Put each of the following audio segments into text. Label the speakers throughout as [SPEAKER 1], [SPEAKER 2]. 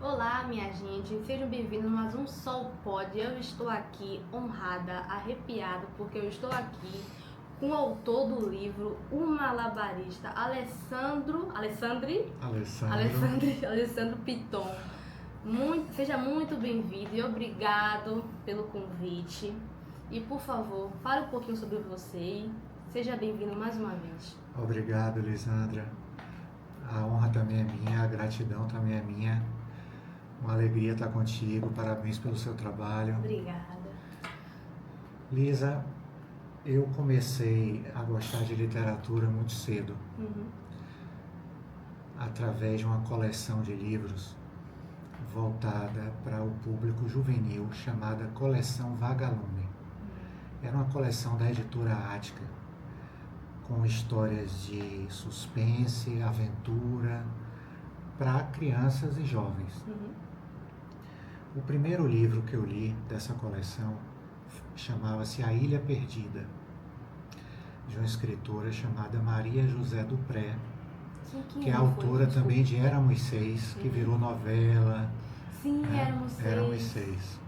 [SPEAKER 1] Olá, minha gente, sejam bem-vindos a mais um Sol Pod. Eu estou aqui honrada, arrepiada, porque eu estou aqui com o autor do livro O Malabarista, Alessandro Piton. Seja muito bem-vindo e obrigado pelo convite. E, por favor, fale um pouquinho sobre você e seja bem-vindo mais uma vez.
[SPEAKER 2] Obrigado, Lisandra. A honra também é minha, a gratidão também é minha. Uma alegria estar contigo, parabéns pelo seu trabalho.
[SPEAKER 1] Obrigada.
[SPEAKER 2] Lisa, eu comecei a gostar de literatura muito cedo, através de uma coleção de livros voltada para o público juvenil, chamada Coleção Vagalume. Era uma coleção da editora Ática, com histórias de suspense, aventura, para crianças e jovens. O primeiro livro que eu li dessa coleção chamava-se A Ilha Perdida, de uma escritora chamada Maria José Dupré, que é autora também de Éramos Seis, que virou novela.
[SPEAKER 1] Sim,
[SPEAKER 2] Éramos Seis.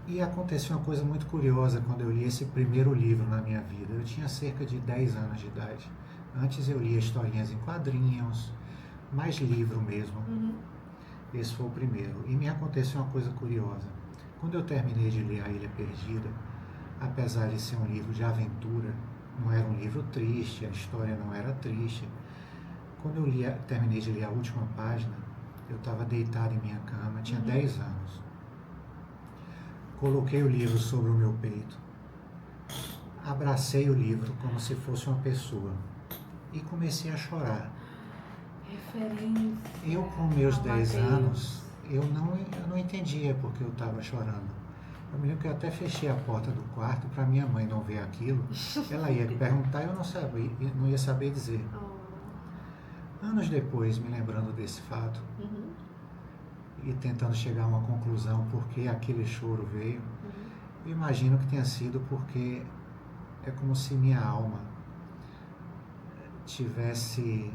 [SPEAKER 2] E aconteceu uma coisa muito curiosa quando eu li esse primeiro livro na minha vida. Eu tinha cerca de 10 anos de idade. Antes eu lia historinhas em quadrinhos, mais livro mesmo. Esse foi o primeiro. E me aconteceu uma coisa curiosa. Quando eu terminei de ler A Ilha Perdida, apesar de ser um livro de aventura, não era um livro triste, a história não era triste. Quando eu terminei de ler a última página, eu estava deitado em minha cama, tinha 10 anos. Coloquei o livro sobre o meu peito, abracei o livro como se fosse uma pessoa e comecei a chorar. Eu, com meus 10 anos, eu não entendia porque eu estava chorando. Eu me lembro que eu até fechei a porta do quarto para minha mãe não ver aquilo. Ela ia perguntar e eu não ia saber dizer. Anos depois, me lembrando desse fato e tentando chegar a uma conclusão por que aquele choro veio, eu imagino que tenha sido porque é como se minha alma tivesse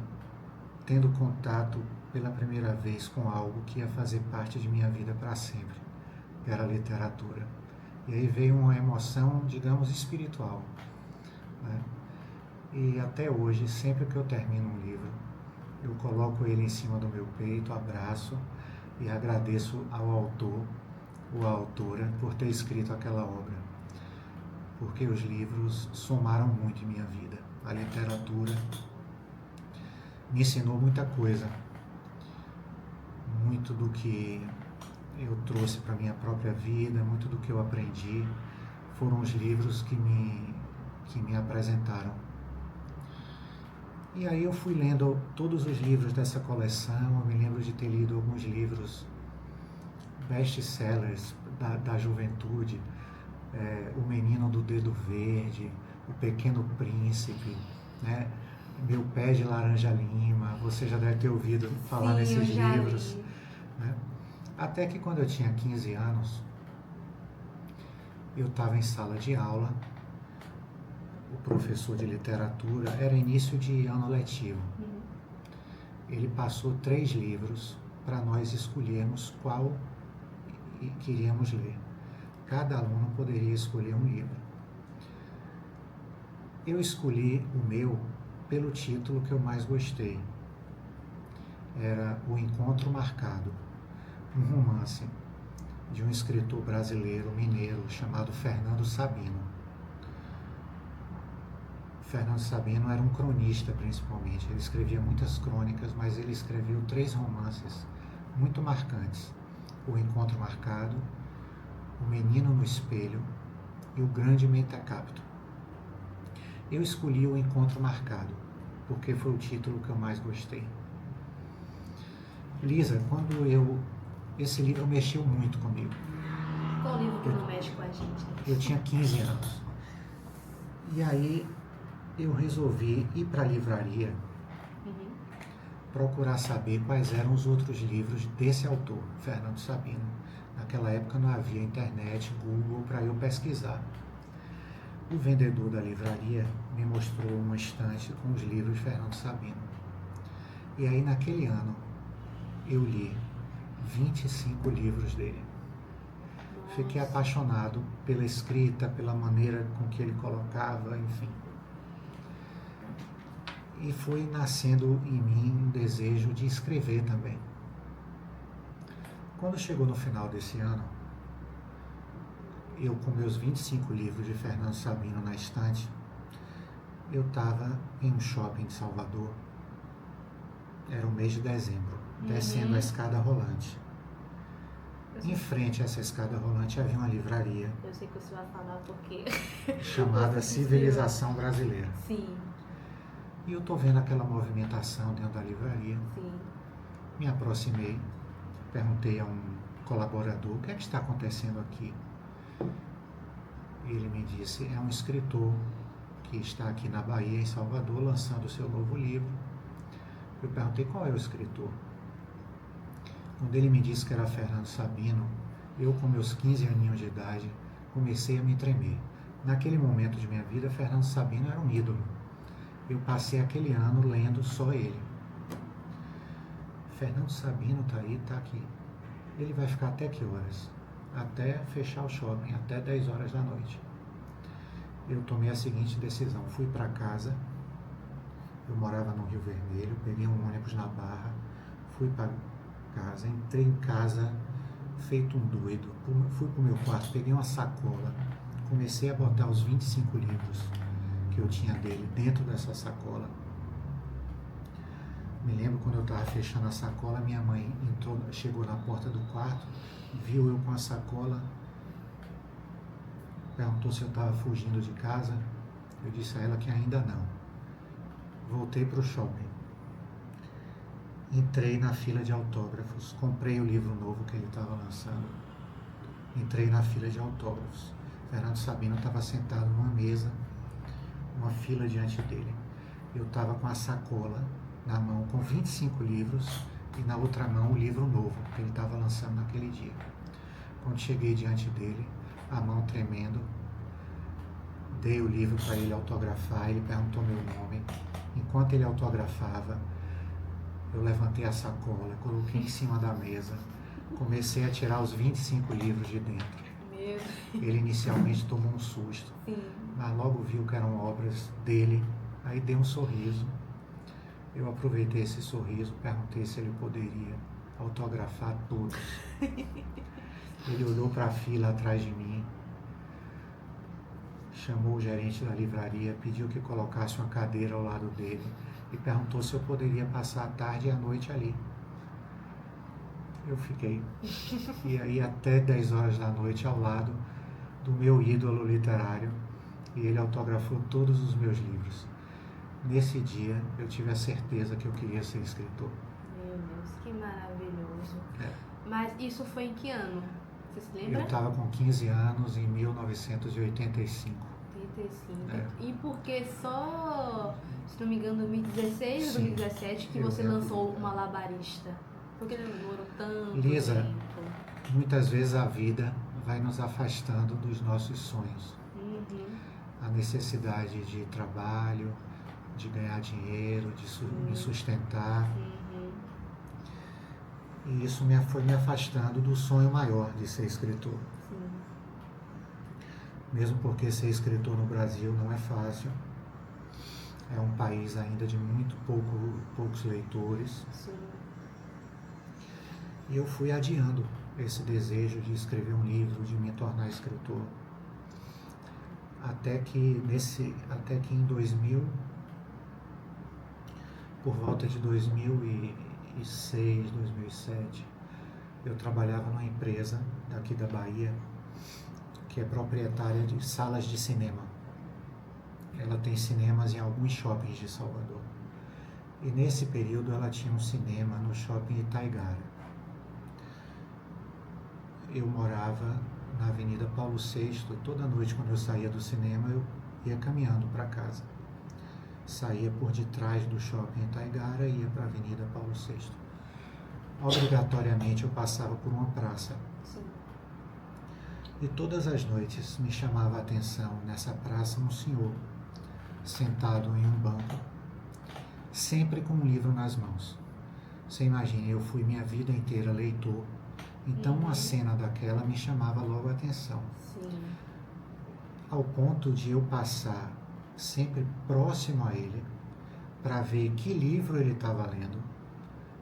[SPEAKER 2] tendo contato pela primeira vez com algo que ia fazer parte de minha vida para sempre, que era a literatura. E aí veio uma emoção, digamos, espiritual, né? E até hoje, sempre que eu termino um livro, eu coloco ele em cima do meu peito, abraço e agradeço ao autor ou à autora por ter escrito aquela obra, porque os livros somaram muito em minha vida. A literatura me ensinou muita coisa, muito do que eu trouxe para a minha própria vida, muito do que eu aprendi, foram os livros que me apresentaram. E aí eu fui lendo todos os livros dessa coleção, eu me lembro de ter lido alguns livros best-sellers da juventude, O Menino do Dedo Verde, O Pequeno Príncipe, né? Meu Pé de Laranja Lima, você já deve ter ouvido falar nesses livros. Né? Até que quando eu tinha 15 anos, eu estava em sala de aula, o professor de literatura, era início de ano letivo. Ele passou 3 livros para nós escolhermos qual queríamos ler. Cada aluno poderia escolher um livro. Eu escolhi o meu pelo título que eu mais gostei. Era O Encontro Marcado, um romance de um escritor brasileiro, mineiro, chamado Fernando Sabino. Fernando Sabino era um cronista, principalmente. Ele escrevia muitas crônicas, mas ele escreveu 3 romances muito marcantes. O Encontro Marcado, O Menino no Espelho e O Grande Mentecapto. Eu escolhi O Encontro Marcado, porque foi o título que eu mais gostei. Lisa, esse livro mexeu muito comigo.
[SPEAKER 1] Qual livro que não mexe com a gente?
[SPEAKER 2] Eu tinha 15 anos. E aí eu resolvi ir para a livraria procurar saber quais eram os outros livros desse autor, Fernando Sabino. Naquela época não havia internet, Google, para eu pesquisar. O vendedor da livraria me mostrou uma estante com os livros de Fernando Sabino. E aí, naquele ano, eu li 25 livros dele. Fiquei apaixonado pela escrita, pela maneira com que ele colocava, enfim. E foi nascendo em mim um desejo de escrever também. Quando chegou no final desse ano, eu com meus 25 livros de Fernando Sabino na estante, eu estava em um shopping de Salvador, era o mês de dezembro, descendo a escada rolante. Em frente a essa escada rolante havia uma livraria.
[SPEAKER 1] Eu sei que você vai falar porque...
[SPEAKER 2] chamada Civilização Brasileira.
[SPEAKER 1] Sim.
[SPEAKER 2] E eu estou vendo aquela movimentação dentro da livraria.
[SPEAKER 1] Sim.
[SPEAKER 2] Me aproximei, perguntei a um colaborador, o que é que está acontecendo aqui? Ele me disse, é um escritor que está aqui na Bahia, em Salvador, lançando o seu novo livro. Eu perguntei qual é o escritor. Quando ele me disse que era Fernando Sabino, eu com meus 15 aninhos de idade, comecei a me tremer. Naquele momento de minha vida, Fernando Sabino era um ídolo. Eu passei aquele ano lendo só ele. Fernando Sabino está aí, está aqui. Ele vai ficar até que horas? Até fechar o shopping, até 10 horas da noite. Eu tomei a seguinte decisão, fui para casa, eu morava no Rio Vermelho, peguei um ônibus na Barra, fui para casa, entrei em casa feito um doido, fui para o meu quarto, peguei uma sacola, comecei a botar os 25 livros que eu tinha dele dentro dessa sacola. Me lembro quando eu estava fechando a sacola, minha mãe chegou na porta do quarto, viu eu com a sacola, perguntou se eu estava fugindo de casa. Eu disse a ela que ainda não. Voltei para o shopping. Entrei na fila de autógrafos. Comprei o livro novo que ele estava lançando. Entrei na fila de autógrafos. Fernando Sabino estava sentado numa mesa, uma fila diante dele. Eu estava com a sacola na mão com 25 livros e na outra mão o livro novo que ele estava lançando naquele dia. Quando cheguei diante dele, a mão tremendo, dei o livro para ele autografar, ele perguntou meu nome. Enquanto ele autografava, eu levantei a sacola, coloquei em cima da mesa, comecei a tirar os 25 livros de dentro. Ele inicialmente tomou um susto, mas logo viu que eram obras dele, aí deu um sorriso. Eu aproveitei esse sorriso, perguntei se ele poderia autografar todos. Ele olhou para a fila atrás de mim, chamou o gerente da livraria, pediu que colocasse uma cadeira ao lado dele e perguntou se eu poderia passar a tarde e a noite ali. Eu fiquei. E aí até 10 horas da noite ao lado do meu ídolo literário, e ele autografou todos os meus livros. Nesse dia eu tive a certeza que eu queria ser escritor.
[SPEAKER 1] Meu Deus, que maravilhoso.
[SPEAKER 2] É.
[SPEAKER 1] Mas isso foi em que ano? Você se lembra?
[SPEAKER 2] Eu estava com 15 anos em 1985.
[SPEAKER 1] 85.
[SPEAKER 2] É.
[SPEAKER 1] E por que só, se não me engano, 2016 ou
[SPEAKER 2] Sim,
[SPEAKER 1] 2017 que
[SPEAKER 2] eu
[SPEAKER 1] você
[SPEAKER 2] lembro.
[SPEAKER 1] lançou o Malabarista? Por que demorou tanto
[SPEAKER 2] Lisa,
[SPEAKER 1] tempo?
[SPEAKER 2] muitas vezes a vida vai nos afastando dos nossos sonhos. A necessidade de trabalho, de ganhar dinheiro, de me sustentar. E isso foi me afastando do sonho maior de ser escritor.
[SPEAKER 1] Sim.
[SPEAKER 2] Mesmo porque ser escritor no Brasil não é fácil. É um país ainda de muito poucos leitores.
[SPEAKER 1] Sim.
[SPEAKER 2] E eu fui adiando esse desejo de escrever um livro, de me tornar escritor. Até que em 2000, por volta de 2006, 2007, eu trabalhava numa empresa daqui da Bahia, que é proprietária de salas de cinema. Ela tem cinemas em alguns shoppings de Salvador. E nesse período ela tinha um cinema no shopping Itaigara. Eu morava na Avenida Paulo VI, e toda noite quando eu saía do cinema eu ia caminhando para casa. Saía por detrás do shopping Itaigara e ia para a Avenida Paulo VI. Obrigatoriamente eu passava por uma praça.
[SPEAKER 1] Sim.
[SPEAKER 2] E todas as noites me chamava a atenção nessa praça um senhor sentado em um banco, sempre com um livro nas mãos. Você imagina, eu fui minha vida inteira leitor, então uma cena daquela me chamava logo a atenção.
[SPEAKER 1] Sim.
[SPEAKER 2] Ao ponto de eu passar sempre próximo a ele, para ver que livro ele estava lendo.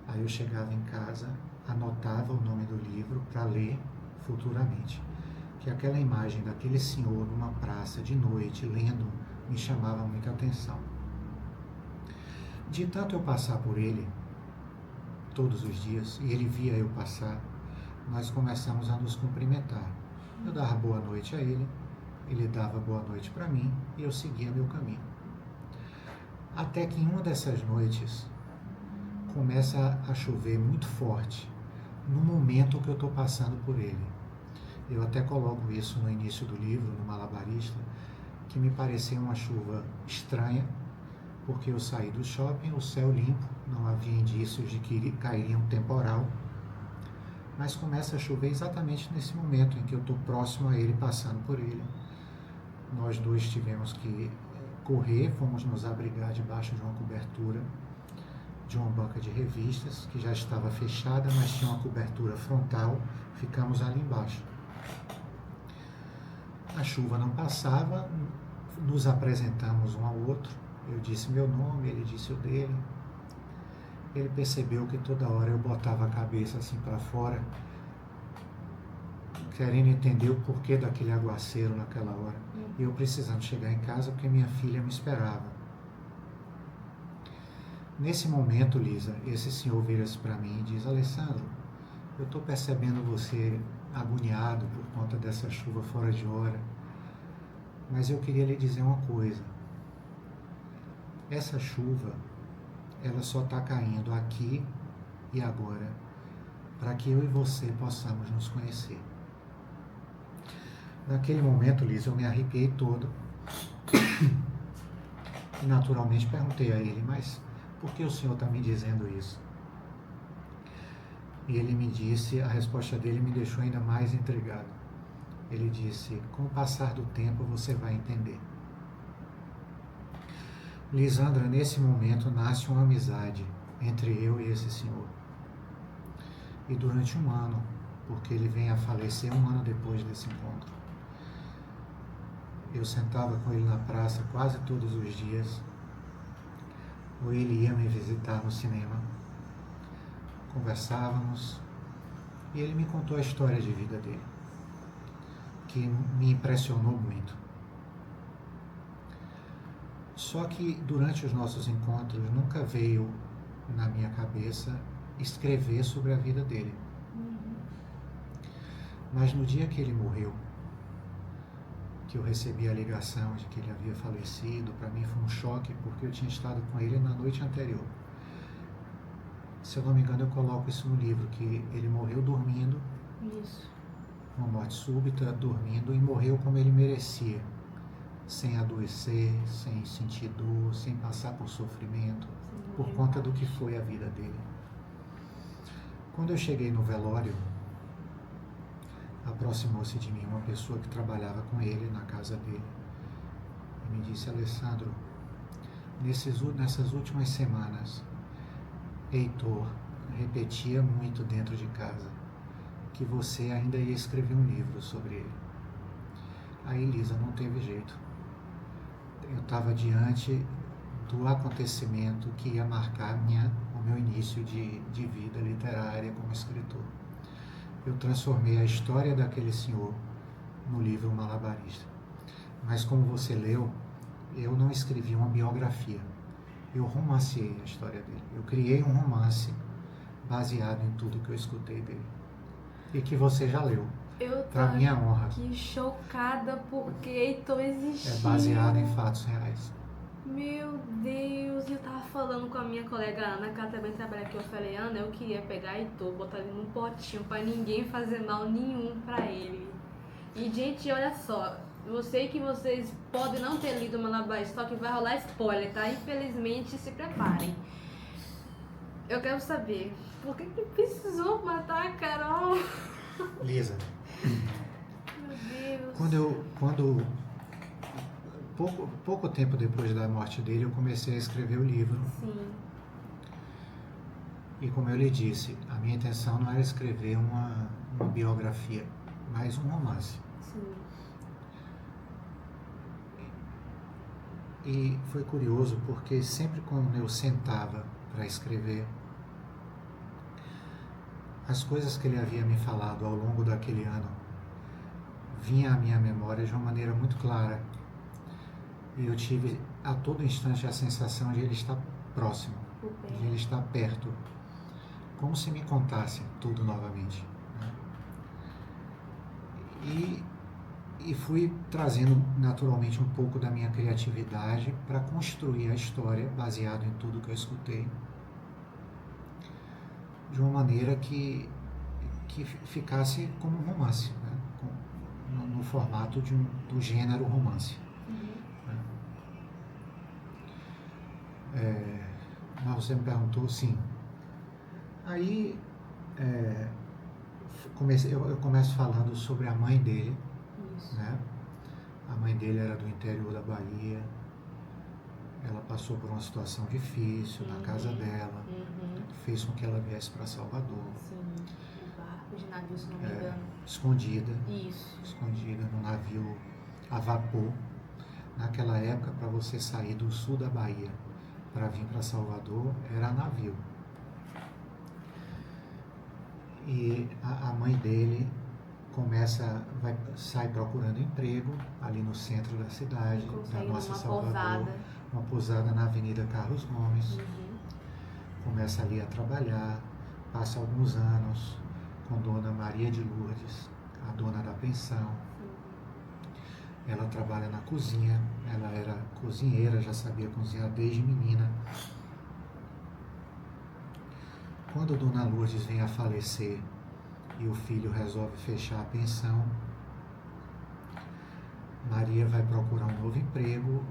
[SPEAKER 2] Aí eu chegava em casa, anotava o nome do livro para ler futuramente. Que aquela imagem daquele senhor numa praça de noite, lendo, me chamava muita atenção. De tanto eu passar por ele, todos os dias, e ele via eu passar, nós começamos a nos cumprimentar. Eu dava boa noite a ele dava boa noite para mim, e eu seguia meu caminho. Até que em uma dessas noites, começa a chover muito forte, no momento que eu estou passando por ele. Eu até coloco isso no início do livro, no Malabarista, que me pareceu uma chuva estranha, porque eu saí do shopping, o céu limpo, não havia indícios de que cairia um temporal, mas começa a chover exatamente nesse momento em que eu estou próximo a ele, passando por ele. Nós dois tivemos que correr, fomos nos abrigar debaixo de uma cobertura de uma banca de revistas, que já estava fechada, mas tinha uma cobertura frontal, ficamos ali embaixo. A chuva não passava, nos apresentamos um ao outro, eu disse meu nome, ele disse o dele. Ele percebeu que toda hora eu botava a cabeça assim para fora, querendo entender o porquê daquele aguaceiro naquela hora. E eu precisando chegar em casa porque minha filha me esperava. Nesse momento, Lisa, esse senhor vira-se para mim e diz: Alessandro, eu estou percebendo você agoniado por conta dessa chuva fora de hora, mas eu queria lhe dizer uma coisa. Essa chuva, ela só está caindo aqui e agora, para que eu e você possamos nos conhecer. Naquele momento, Lisa, eu me arrepiei todo e naturalmente perguntei a ele: mas por que o senhor está me dizendo isso? E ele me disse, a resposta dele me deixou ainda mais intrigado. Ele disse: com o passar do tempo você vai entender. Lisandra, nesse momento nasce uma amizade entre eu e esse senhor. E durante um ano, porque ele vem a falecer um ano depois desse encontro, eu sentava com ele na praça quase todos os dias, ou ele ia me visitar no cinema, conversávamos, e ele me contou a história de vida dele, que me impressionou muito. Só que durante os nossos encontros nunca veio na minha cabeça escrever sobre a vida dele. Mas no dia que ele morreu, que eu recebi a ligação de que ele havia falecido, para mim foi um choque, porque eu tinha estado com ele na noite anterior. Se eu não me engano, eu coloco isso no livro, que ele morreu dormindo,
[SPEAKER 1] Isso.
[SPEAKER 2] uma morte súbita, dormindo, e morreu como ele merecia, sem adoecer, sem sentir dor, sem passar por sofrimento, por conta do que foi a vida dele. Quando eu cheguei no velório, aproximou-se de mim uma pessoa que trabalhava com ele na casa dele e me disse: Alessandro, nessas últimas semanas, Heitor repetia muito dentro de casa que você ainda ia escrever um livro sobre ele. Aí, Lisa, não teve jeito. Eu estava diante do acontecimento que ia marcar o meu início de vida literária como escritor. Eu transformei a história daquele senhor no livro Malabarista. Mas como você leu, eu não escrevi uma biografia. Eu romanceei a história dele. Eu criei um romance baseado em tudo que eu escutei dele. E que você já leu. Para minha honra.
[SPEAKER 1] Que chocada porque Heitor existia.
[SPEAKER 2] É baseado em fatos reais.
[SPEAKER 1] Meu Deus, eu tava falando com a minha colega Ana, que ela também trabalha aqui. Eu falei: Ana, eu queria pegar Heitor, botar ele num potinho pra ninguém fazer mal nenhum pra ele. E, gente, olha só, eu sei que vocês podem não ter lido o Malabarista, só que vai rolar spoiler, tá? Infelizmente, se preparem. Eu quero saber, por que precisou matar a Carol?
[SPEAKER 2] Lisa,
[SPEAKER 1] Meu Deus.
[SPEAKER 2] Pouco tempo depois da morte dele, eu comecei a escrever o livro.
[SPEAKER 1] Sim.
[SPEAKER 2] E como eu lhe disse, a minha intenção não era escrever uma biografia, mas um romance.
[SPEAKER 1] Sim.
[SPEAKER 2] E foi curioso porque sempre quando eu sentava para escrever, as coisas que ele havia me falado ao longo daquele ano vinha à minha memória de uma maneira muito clara. E eu tive a todo instante a sensação de ele estar próximo, de ele estar perto, como se me contasse tudo novamente. E fui trazendo naturalmente um pouco da minha criatividade para construir a história baseado em tudo que eu escutei, de uma maneira que ficasse como um romance, né? No formato do gênero romance. Mas você me perguntou, sim. Aí eu começo falando sobre a mãe dele.
[SPEAKER 1] Isso.
[SPEAKER 2] Né? A mãe dele era do interior da Bahia. Ela passou por uma situação difícil na casa dela, fez com que ela viesse para Salvador.
[SPEAKER 1] Sim, o barco de navio, se não me engano.
[SPEAKER 2] Escondida.
[SPEAKER 1] Isso.
[SPEAKER 2] Escondida num navio a vapor. Naquela época, para você sair do sul da Bahia para vir para Salvador, era navio. E a mãe dele sai procurando emprego ali no centro da cidade, da nossa Salvador, uma pousada na Avenida Carlos Gomes. Começa ali a trabalhar, passa alguns anos com Dona Maria de Lourdes, a dona da pensão. Ela trabalha na cozinha, ela era cozinheira, já sabia cozinhar desde menina. Quando Dona Lourdes vem a falecer e o filho resolve fechar a pensão, Maria vai procurar um novo emprego,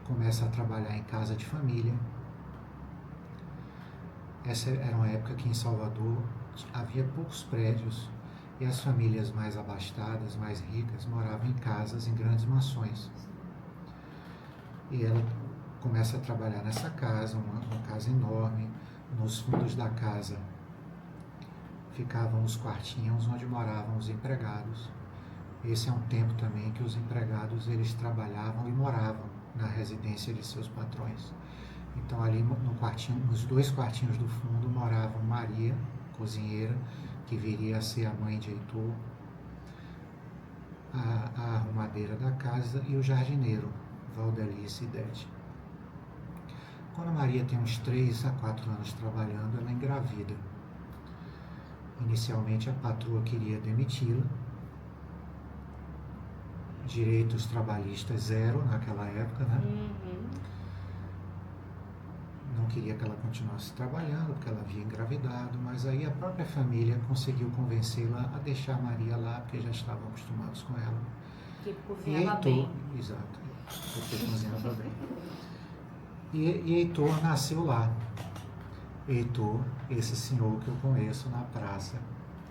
[SPEAKER 2] começa a trabalhar em casa de família. Essa era uma época que em Salvador havia poucos prédios e as famílias mais abastadas, mais ricas, moravam em casas, em grandes mansões. E ela começa a trabalhar nessa casa, uma casa enorme. Nos fundos da casa ficavam os quartinhos onde moravam os empregados. Esse é um tempo também que os empregados eles trabalhavam e moravam na residência de seus patrões. Então ali nos 2 quartinhos do fundo moravam Maria, cozinheira, que viria a ser a mãe de Heitor, a arrumadeira da casa e o jardineiro, Valdelice e Dete. Quando Maria tem uns 3 a 4 anos trabalhando, ela engravida. Inicialmente a patroa queria demiti-la. Direitos trabalhistas 0 naquela época, né? Não queria que ela continuasse trabalhando, porque ela havia engravidado, mas aí a própria família conseguiu convencê-la a deixar Maria lá, porque já estavam acostumados com ela.
[SPEAKER 1] Que cozinhava bem.
[SPEAKER 2] Exato, porque cozinhava bem. E Heitor nasceu lá. Heitor, esse senhor que eu conheço na praça,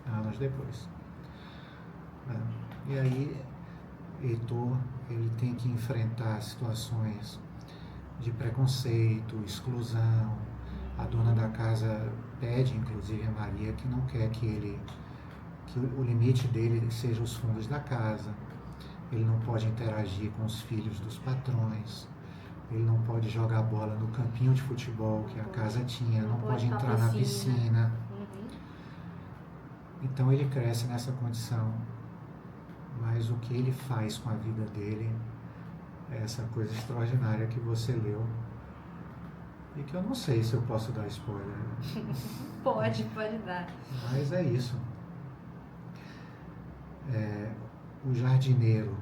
[SPEAKER 2] anos depois. E aí, Heitor, ele tem que enfrentar situações de preconceito, exclusão. A dona da casa pede, inclusive, a Maria, que não quer que o limite dele seja os fundos da casa. Ele não pode interagir com os filhos dos patrões. Ele não pode jogar bola no campinho de futebol que a casa tinha, não pode entrar na piscina. Então ele cresce nessa condição. Mas o que ele faz com a vida dele é essa coisa extraordinária que você leu e que eu não sei se eu posso dar spoiler.
[SPEAKER 1] Pode dar.
[SPEAKER 2] Mas é isso. O jardineiro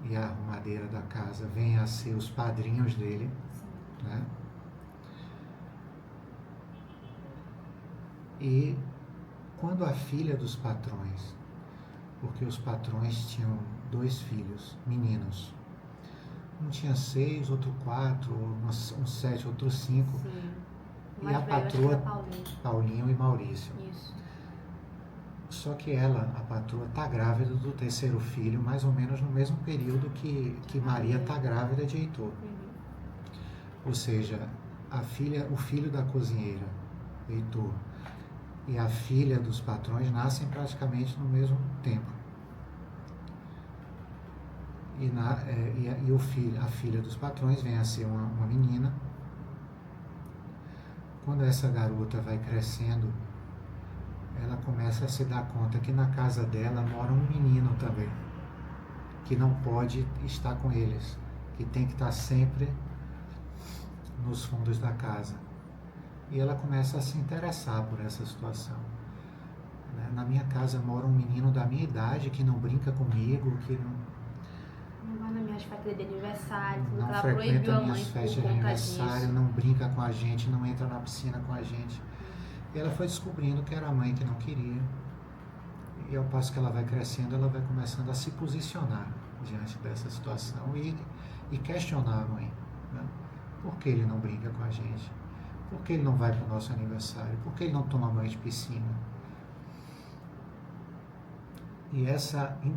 [SPEAKER 2] e a arrumadeira da casa vêm a ser os padrinhos dele, né? E quando a filha dos patrões, porque os patrões tinham 2 filhos, meninos, um tinha 6, outro 4, um 7, outro 5, e a patroa, Paulinho e Maurício.
[SPEAKER 1] Isso.
[SPEAKER 2] Só que a patroa, está grávida do 3º filho, mais ou menos no mesmo período que Maria está grávida de Heitor. Ou seja, o filho da cozinheira, Heitor, e a filha dos patrões nascem praticamente no mesmo tempo. A filha dos patrões vem a ser uma menina. Quando essa garota vai crescendo, ela começa a se dar conta que na casa dela mora um menino também, que não pode estar com eles, que tem que estar sempre nos fundos da casa. E ela começa a se interessar por essa situação. Na minha casa mora um menino da minha idade que não brinca comigo, que
[SPEAKER 1] não vai nas minhas festas de aniversário,
[SPEAKER 2] não
[SPEAKER 1] ela
[SPEAKER 2] frequenta
[SPEAKER 1] proibiu a mãe
[SPEAKER 2] minhas festas de
[SPEAKER 1] por conta
[SPEAKER 2] aniversário,
[SPEAKER 1] disso.
[SPEAKER 2] não brinca com a gente, não entra na piscina com a gente. E ela foi descobrindo que era a mãe que não queria. E ao passo que ela vai crescendo, ela vai começando a se posicionar diante dessa situação e questionar a mãe. Né? Por que ele não brinca com a gente? Por que ele não vai para o nosso aniversário? Por que ele não toma banho de piscina? E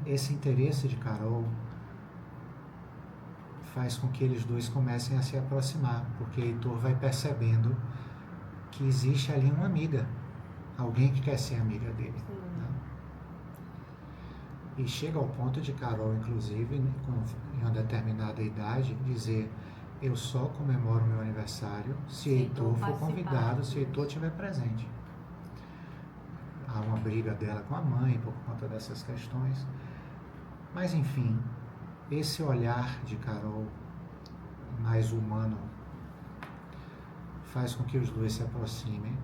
[SPEAKER 2] esse interesse de Carol faz com que eles dois comecem a se aproximar, porque Heitor vai percebendo que existe ali uma amiga, alguém que quer ser amiga dele. Né? E chega ao ponto de Carol, inclusive, em uma determinada idade, dizer: eu só comemoro meu aniversário se Heitor for convidado, se Heitor estiver presente. Há uma briga dela com a mãe por conta dessas questões. Mas, enfim, esse olhar de Carol mais humano faz com que os dois se aproximem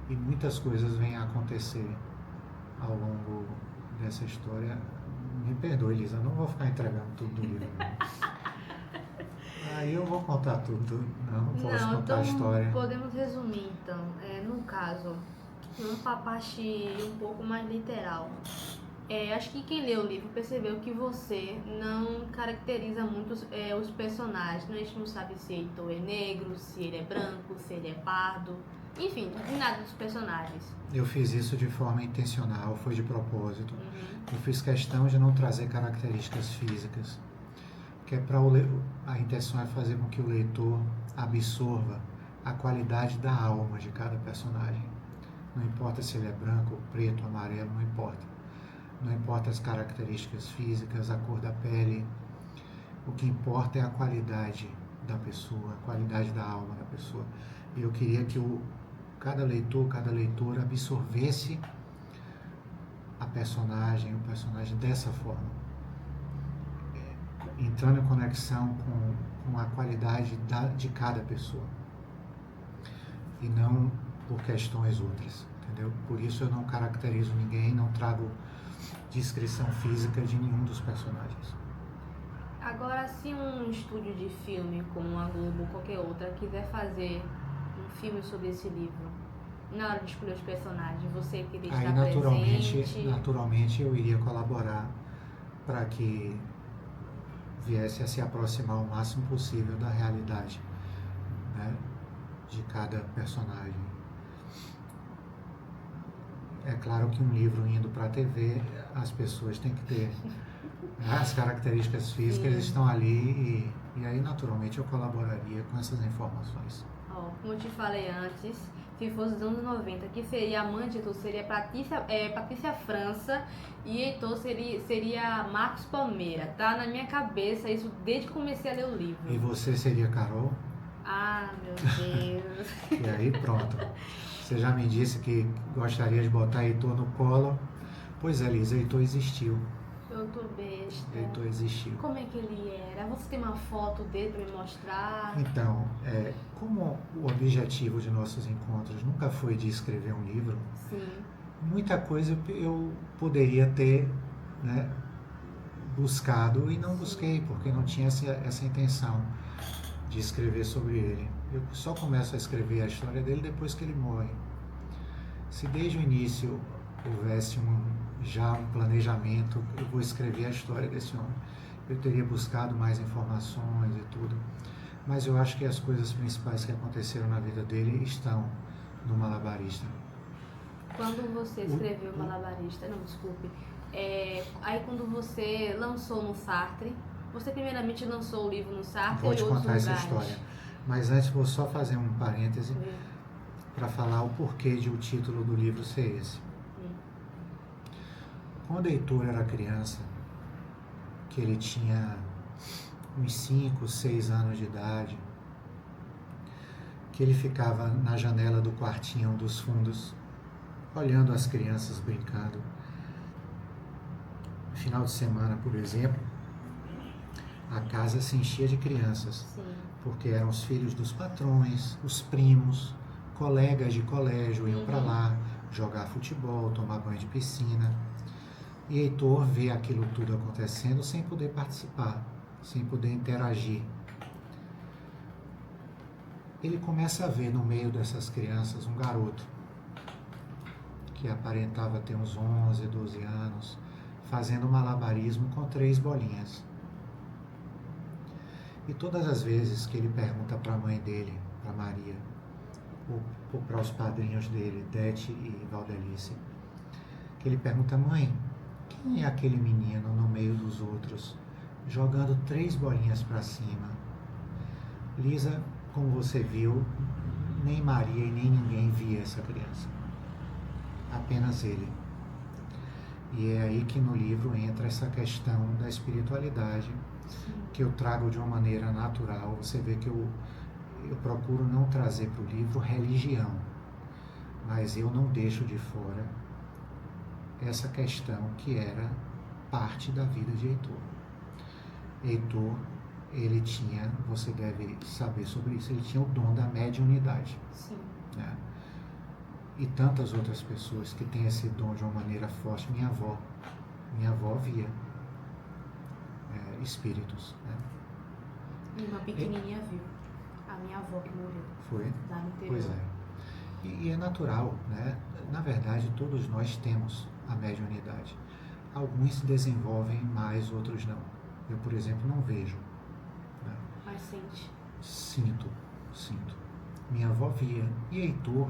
[SPEAKER 2] e muitas coisas venham a acontecer ao longo dessa história. Me perdoe, Lisa, não vou ficar entregando tudo do livro. Aí eu vou contar tudo, não posso contar
[SPEAKER 1] então,
[SPEAKER 2] a história.
[SPEAKER 1] Podemos resumir, então, no caso, uma parte um pouco mais literal. Acho que quem leu o livro percebeu que você não caracteriza muito os personagens. A gente não sabe se Heitor é negro, se ele é branco, se ele é pardo. Enfim, nada dos personagens.
[SPEAKER 2] Eu fiz isso de forma intencional, foi de propósito. Eu fiz questão de não trazer características físicas, que é a intenção é fazer com que o leitor absorva a qualidade da alma de cada personagem. Não importa se ele é branco, preto, amarelo, não importa. Não importa as características físicas, a cor da pele. O que importa é a qualidade da pessoa, a qualidade da alma da pessoa. E eu queria que cada leitor, cada leitora absorvesse o personagem dessa forma, entrando em conexão com a qualidade de cada pessoa e não por questões outras, entendeu? Por isso eu não caracterizo ninguém, não trago descrição física de nenhum dos personagens.
[SPEAKER 1] Agora, se um estúdio de filme, como a Globo ou qualquer outra, quiser fazer um filme sobre esse livro, na hora de escolher os personagens, você queria estar presente?
[SPEAKER 2] Naturalmente eu iria colaborar para que viesse a se aproximar o máximo possível da realidade, né, de cada personagem. É claro que um livro indo para a TV, as pessoas têm que ter as características físicas, estão ali e aí naturalmente eu colaboraria com essas informações.
[SPEAKER 1] Como eu te falei antes, se fosse dos anos 90, que seria a mãe de Heitor seria Patrícia França e Heitor seria Marcos Palmeira. Tá na minha cabeça isso desde que comecei a ler o livro.
[SPEAKER 2] E você seria Carol?
[SPEAKER 1] Ah, meu Deus.
[SPEAKER 2] E aí pronto. Você já me disse que gostaria de botar Heitor no colo. Pois é, Lisa, Heitor existiu.
[SPEAKER 1] Eu tô besta.
[SPEAKER 2] Heitor existiu.
[SPEAKER 1] Como é que ele era? Você tem uma foto dele pra me mostrar?
[SPEAKER 2] Então, como o objetivo de nossos encontros nunca foi de escrever um livro,
[SPEAKER 1] Sim.
[SPEAKER 2] Muita coisa eu poderia ter, né, buscado e não busquei, porque não tinha essa intenção de escrever sobre ele. Eu só começo a escrever a história dele depois que ele morre. Se desde o início houvesse já um planejamento, eu vou escrever a história desse homem, eu teria buscado mais informações e tudo. Mas eu acho que as coisas principais que aconteceram na vida dele estão no Malabarista.
[SPEAKER 1] Quando você escreveu Malabarista, não, desculpe, aí quando você lançou no Sartre, você primeiramente lançou o livro no Sartre
[SPEAKER 2] ou em outros lugares?
[SPEAKER 1] Vou te contar essa história,
[SPEAKER 2] mas antes vou só fazer um parêntese. para falar o porquê de o título do livro ser esse. Quando Heitor era criança, que ele tinha uns 5, 6 anos de idade, que ele ficava na janela do quartinho dos fundos, olhando as crianças brincando. No final de semana, por exemplo, a casa se enchia de crianças,
[SPEAKER 1] Sim.
[SPEAKER 2] porque eram os filhos dos patrões, os primos, colegas de colégio iam para lá jogar futebol, tomar banho de piscina. E Heitor vê aquilo tudo acontecendo sem poder participar, sem poder interagir. Ele começa a ver no meio dessas crianças um garoto que aparentava ter uns 11, 12 anos, fazendo malabarismo com 3 bolinhas. E todas as vezes que ele pergunta para a mãe dele, para Maria, ou para os padrinhos dele, Dete e Valdelice, que ele pergunta: mãe, quem é aquele menino no meio dos outros, jogando 3 bolinhas para cima? Lisa, como você viu, nem Maria e nem ninguém via essa criança. Apenas ele. E é aí que no livro entra essa questão da espiritualidade, que eu trago de uma maneira natural. Você vê que eu procuro não trazer para o livro religião, mas eu não deixo de fora essa questão que era parte da vida de Heitor. Heitor, ele tinha, você deve saber sobre isso, ele tinha o dom da mediunidade.
[SPEAKER 1] Sim.
[SPEAKER 2] Né? E tantas outras pessoas que têm esse dom de uma maneira forte. Minha avó via espíritos. Né?
[SPEAKER 1] E uma pequenininha viu. A minha avó que morreu.
[SPEAKER 2] Foi?
[SPEAKER 1] Lá no interior.
[SPEAKER 2] Pois é. E é natural, né? Na verdade, todos nós temos a mediunidade. Alguns se desenvolvem mais, outros não. Eu, por exemplo, não vejo. Né?
[SPEAKER 1] Mas sente.
[SPEAKER 2] Sinto. Minha avó via. E Heitor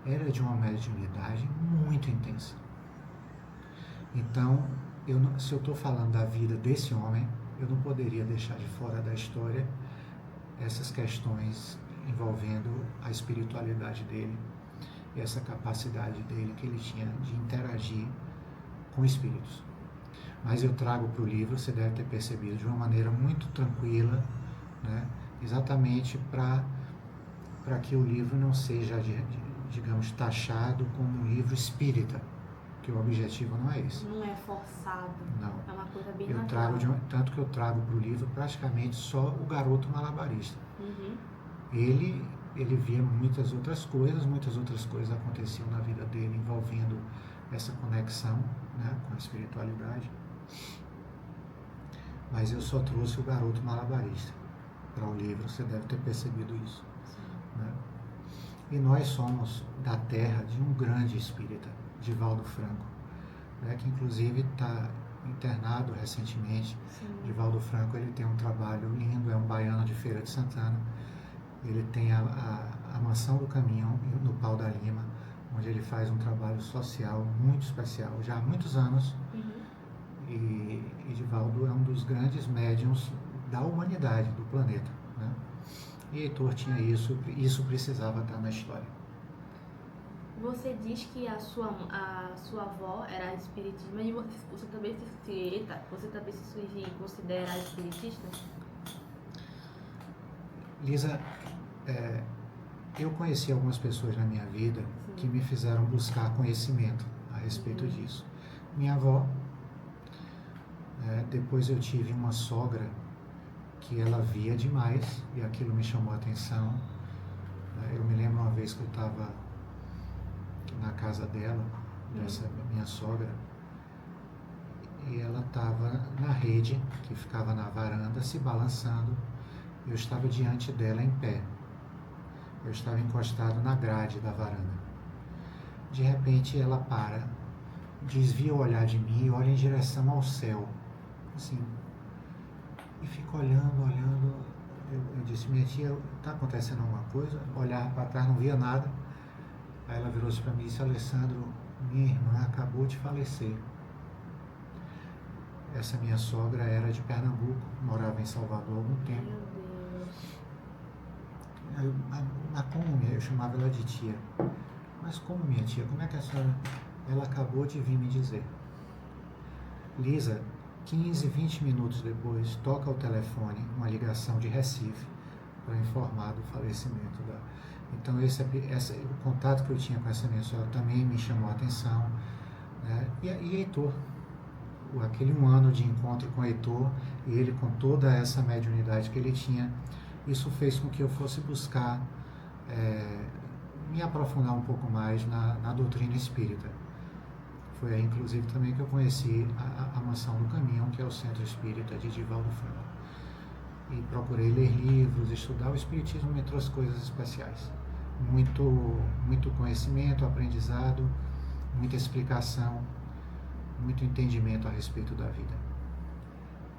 [SPEAKER 2] era de uma mediunidade muito intensa. Então, se eu estou falando da vida desse homem, eu não poderia deixar de fora da história essas questões envolvendo a espiritualidade dele e essa capacidade dele que ele tinha de interagir com espíritos. Mas eu trago para o livro, você deve ter percebido, de uma maneira muito tranquila, né? Exatamente para que o livro não seja, digamos, taxado como um livro espírita, que o objetivo não é esse.
[SPEAKER 1] Não é forçado.
[SPEAKER 2] Não.
[SPEAKER 1] É uma coisa bem natural.
[SPEAKER 2] Tanto que eu trago para o livro praticamente só o garoto malabarista.
[SPEAKER 1] Uhum.
[SPEAKER 2] Ele via muitas outras coisas aconteciam na vida dele envolvendo essa conexão, né, com a espiritualidade. Mas eu só trouxe o garoto malabarista para o livro, você deve ter percebido isso. Né? E nós somos da terra de um grande espírita, Divaldo Franco, né, que inclusive está internado recentemente.
[SPEAKER 1] Sim.
[SPEAKER 2] Divaldo Franco, ele tem um trabalho lindo, é um baiano de Feira de Santana. Ele tem a Mansão do Caminhão no Pau da Lima, onde ele faz um trabalho social muito especial, já há muitos anos.
[SPEAKER 1] Uhum.
[SPEAKER 2] E Divaldo é um dos grandes médiuns da humanidade, do planeta. Né? E Heitor tinha isso precisava estar na história.
[SPEAKER 1] Você diz que a sua avó era espiritista, mas você também se considera espiritista?
[SPEAKER 2] Lisa, eu conheci algumas pessoas na minha vida
[SPEAKER 1] Sim.
[SPEAKER 2] que me fizeram buscar conhecimento a respeito disso. Minha avó, depois eu tive uma sogra que ela via demais e aquilo me chamou a atenção. Eu me lembro uma vez que eu estava na casa dela, dessa minha sogra, e ela estava na rede que ficava na varanda se balançando. Eu estava diante dela em pé. Eu estava encostado na grade da varanda. De repente ela para, desvia o olhar de mim e olha em direção ao céu, assim, e fica olhando. Eu disse: minha tia, está acontecendo alguma coisa? Olhar para trás, não via nada. Aí ela virou-se para mim e disse: Alessandro, minha irmã acabou de falecer. Essa minha sogra era de Pernambuco, morava em Salvador há algum tempo.
[SPEAKER 1] Meu Deus.
[SPEAKER 2] Mas como eu chamava ela de tia. Mas como minha tia? Como é que a senhora... Ela acabou de vir me dizer. Lisa, 15, 20 minutos depois, toca o telefone, uma ligação de Recife, para informar do falecimento da... Então, o contato que eu tinha com essa minha sogra também me chamou a atenção. Né? E Heitor, aquele 1 ano de encontro com Heitor, e ele com toda essa mediunidade que ele tinha, isso fez com que eu fosse buscar me aprofundar um pouco mais na doutrina espírita. Foi aí, inclusive, também que eu conheci a Mansão do Caminho, que é o Centro Espírita de Divaldo Franco. E procurei ler livros, estudar. O Espiritismo me trouxe coisas especiais. Muito conhecimento, aprendizado, muita explicação, muito entendimento a respeito da vida.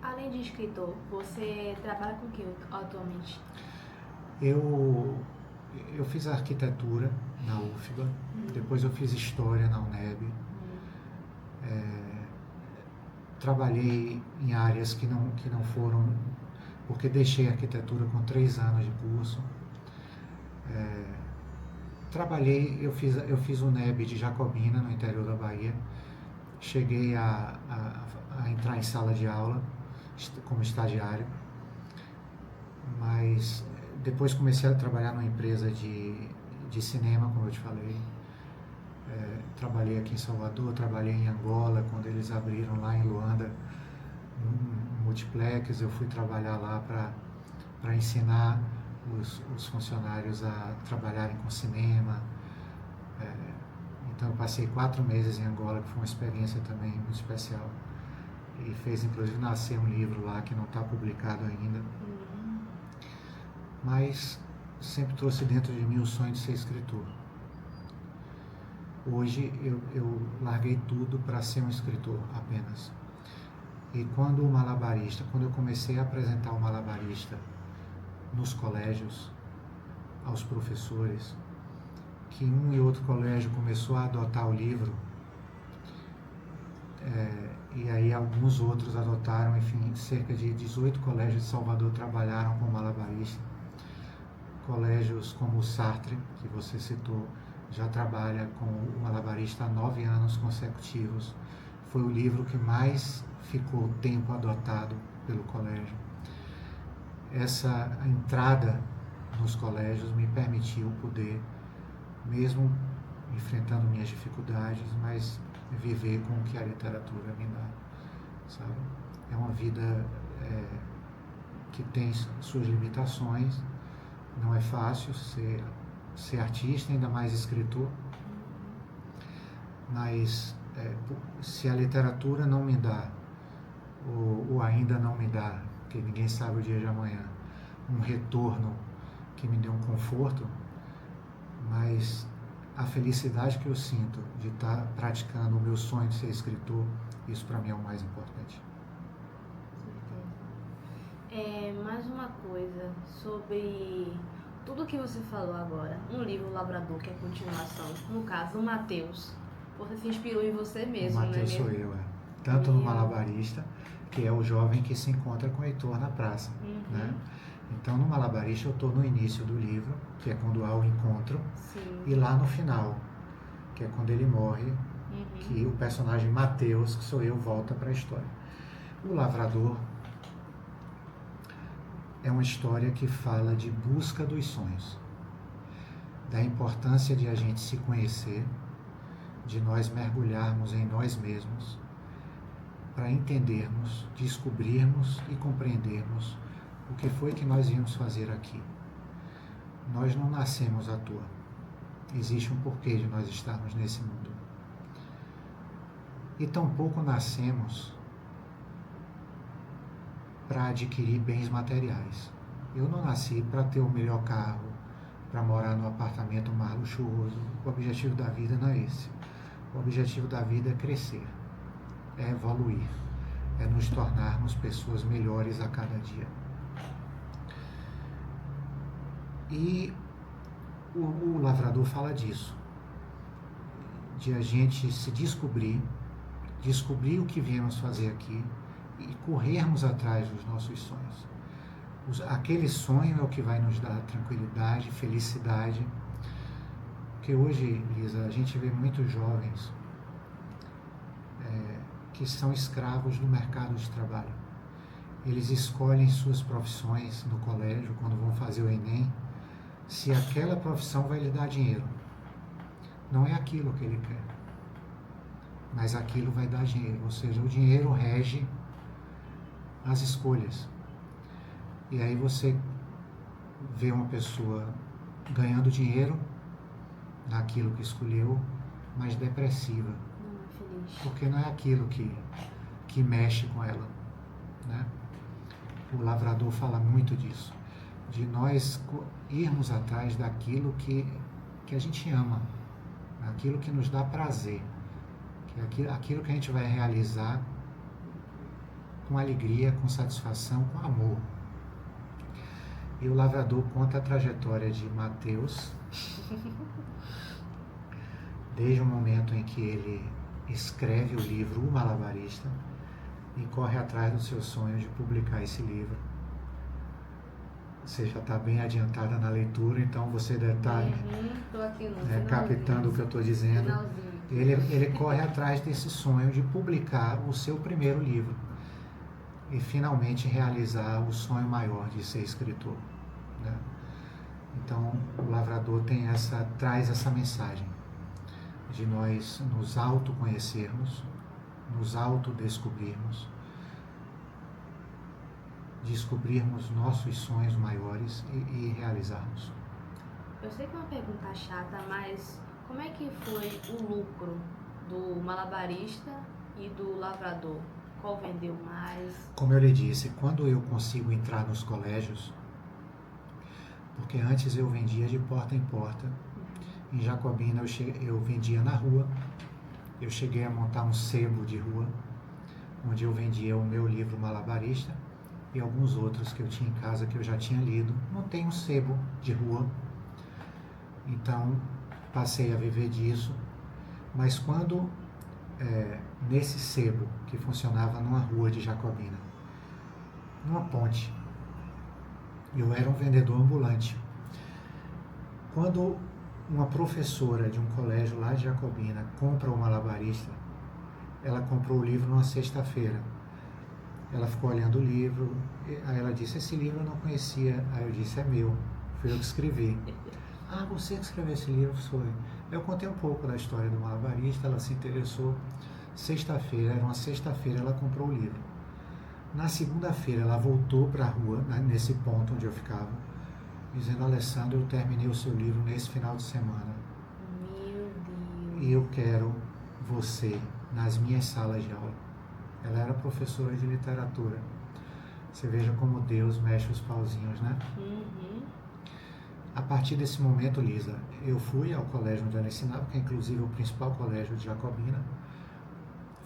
[SPEAKER 1] Além de escritor, você trabalha com o que atualmente?
[SPEAKER 2] Eu fiz arquitetura na UFBA, depois eu fiz história na UNEB. Trabalhei em áreas que não foram, porque deixei a arquitetura com 3 anos de curso. Eu fiz o NEB de Jacobina, no interior da Bahia. Cheguei a entrar em sala de aula como estagiário, mas depois comecei a trabalhar numa empresa de cinema, como eu te falei. Trabalhei aqui em Salvador, trabalhei em Angola, quando eles abriram lá em Luanda um multiplex. Eu fui trabalhar lá para ensinar os funcionários a trabalharem com cinema. Então eu passei 4 meses em Angola, que foi uma experiência também muito especial. E fez inclusive nascer um livro lá que não está publicado ainda. Mas sempre trouxe dentro de mim o sonho de ser escritor. Hoje eu larguei tudo para ser um escritor apenas. E quando eu comecei a apresentar o malabarista nos colégios, aos professores, que um e outro colégio começou a adotar o livro, e aí alguns outros adotaram, enfim, cerca de 18 colégios de Salvador trabalharam com malabarista. Colégios como o Sartre, que você citou, já trabalha com o malabarista há 9 anos consecutivos. Foi o livro que mais ficou tempo adotado pelo colégio. Essa entrada nos colégios me permitiu poder, mesmo enfrentando minhas dificuldades, mas viver com o que a literatura me dá, sabe? É uma vida que tem suas limitações. Não é fácil ser artista, ainda mais escritor, mas se a literatura não me dá, ou ainda não me dá, porque ninguém sabe o dia de amanhã, um retorno que me dê um conforto, mas a felicidade que eu sinto de estar praticando o meu sonho de ser escritor, isso para mim é o mais importante.
[SPEAKER 1] Mais uma coisa sobre tudo que você falou agora. Um livro, Lavrador, que é a continuação. No caso, o Mateus. Você se inspirou em você mesmo, né?
[SPEAKER 2] O Mateus sou eu, Tanto no malabarista, que é o jovem que se encontra com o Heitor na praça, né? Então, no malabarista, eu estou no início do livro, que é quando há o encontro, e lá no final, que é quando ele morre, que o personagem Mateus, que sou eu, volta para a história. O Lavrador é uma história que fala de busca dos sonhos, da importância de a gente se conhecer, de nós mergulharmos em nós mesmos, para entendermos, descobrirmos e compreendermos o que foi que nós viemos fazer aqui. Nós não nascemos à toa. Existe um porquê de nós estarmos nesse mundo. E tampouco nascemos para adquirir bens materiais. Eu não nasci para ter o melhor carro, para morar num apartamento mais luxuoso. O objetivo da vida não é esse. O objetivo da vida é crescer, é evoluir, é nos tornarmos pessoas melhores a cada dia. E o Lavrador fala disso, de a gente se descobrir o que viemos fazer aqui e corrermos atrás dos nossos sonhos. Aquele sonho é o que vai nos dar tranquilidade, felicidade. Porque hoje, Lisa, a gente vê muitos jovens que são escravos do mercado de trabalho. Eles escolhem suas profissões no colégio, quando vão fazer o Enem, se aquela profissão vai lhe dar dinheiro. Não é aquilo que ele quer, mas aquilo vai dar dinheiro. Ou seja, o dinheiro rege as escolhas. E aí você vê uma pessoa ganhando dinheiro naquilo que escolheu, mas depressiva.
[SPEAKER 1] Não é feliz.
[SPEAKER 2] Porque não é aquilo que mexe com ela, né? O Lavrador fala muito disso, de nós irmos atrás daquilo que a gente ama, aquilo que nos dá prazer, que é aquilo que a gente vai realizar com alegria, com satisfação, com amor. E o Lavrador conta a trajetória de Mateus, desde o momento em que ele escreve o livro O Malabarista e corre atrás do seu sonho de publicar esse livro. Você já está bem adiantada na leitura, então você deve estar captando o que eu estou dizendo. Ele corre atrás desse sonho de publicar o seu primeiro livro e finalmente realizar o sonho maior de ser escritor, né? Então o Lavrador traz essa mensagem de nós nos autoconhecermos, nos autodescobrirmos, descobrirmos nossos sonhos maiores e realizarmos.
[SPEAKER 1] Eu sei que é uma pergunta chata, mas como é que foi o lucro do malabarista e do lavrador? Qual vendeu mais?
[SPEAKER 2] Como eu lhe disse, quando eu consigo entrar nos colégios, porque antes eu vendia de porta em porta, em Jacobina eu vendia na rua, eu cheguei a montar um sebo de rua, onde eu vendia o meu livro Malabarista e alguns outros que eu tinha em casa que eu já tinha lido. Não tem um sebo de rua, então passei a viver disso, mas quando nesse sebo que funcionava numa rua de Jacobina, numa ponte, eu era um vendedor ambulante. Quando uma professora de um colégio lá de Jacobina compra o Malabarista, ela comprou o livro numa sexta-feira. Ela ficou olhando o livro, aí ela disse: esse livro eu não conhecia. Aí eu disse: é meu, fui eu que escrevi. Ah, você que escreveu esse livro? Foi. Eu contei um pouco da história do Malabarista, ela se interessou. Sexta-feira, era uma sexta-feira, ela comprou o livro. Na segunda-feira ela voltou para a rua, nesse ponto onde eu ficava, dizendo: Alessandro, eu terminei o seu livro nesse final de semana.
[SPEAKER 1] Meu Deus.
[SPEAKER 2] E eu quero você nas minhas salas de aula. Ela era professora de literatura. Você veja como Deus mexe os pauzinhos, né?
[SPEAKER 1] Uhum.
[SPEAKER 2] A partir desse momento, Lisa, eu fui ao colégio onde ela ensinava, que é inclusive o principal colégio de Jacobina.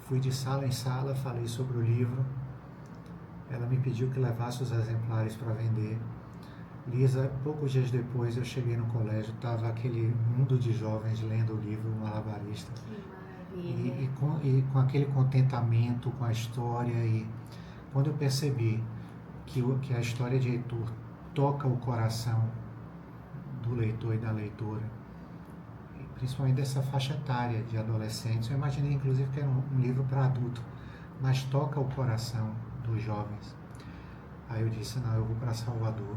[SPEAKER 2] Fui de sala em sala, falei sobre o livro. Ela me pediu que levasse os exemplares para vender. Lisa, poucos dias depois eu cheguei no colégio, estava aquele mundo de jovens lendo o livro Malabarista. E com aquele contentamento com a história. E quando eu percebi que a história de Heitor toca o coração do leitor e da leitora, principalmente dessa faixa etária de adolescentes, eu imaginei inclusive que era um livro para adulto, mas toca o coração dos jovens. Aí eu disse: não, eu vou para Salvador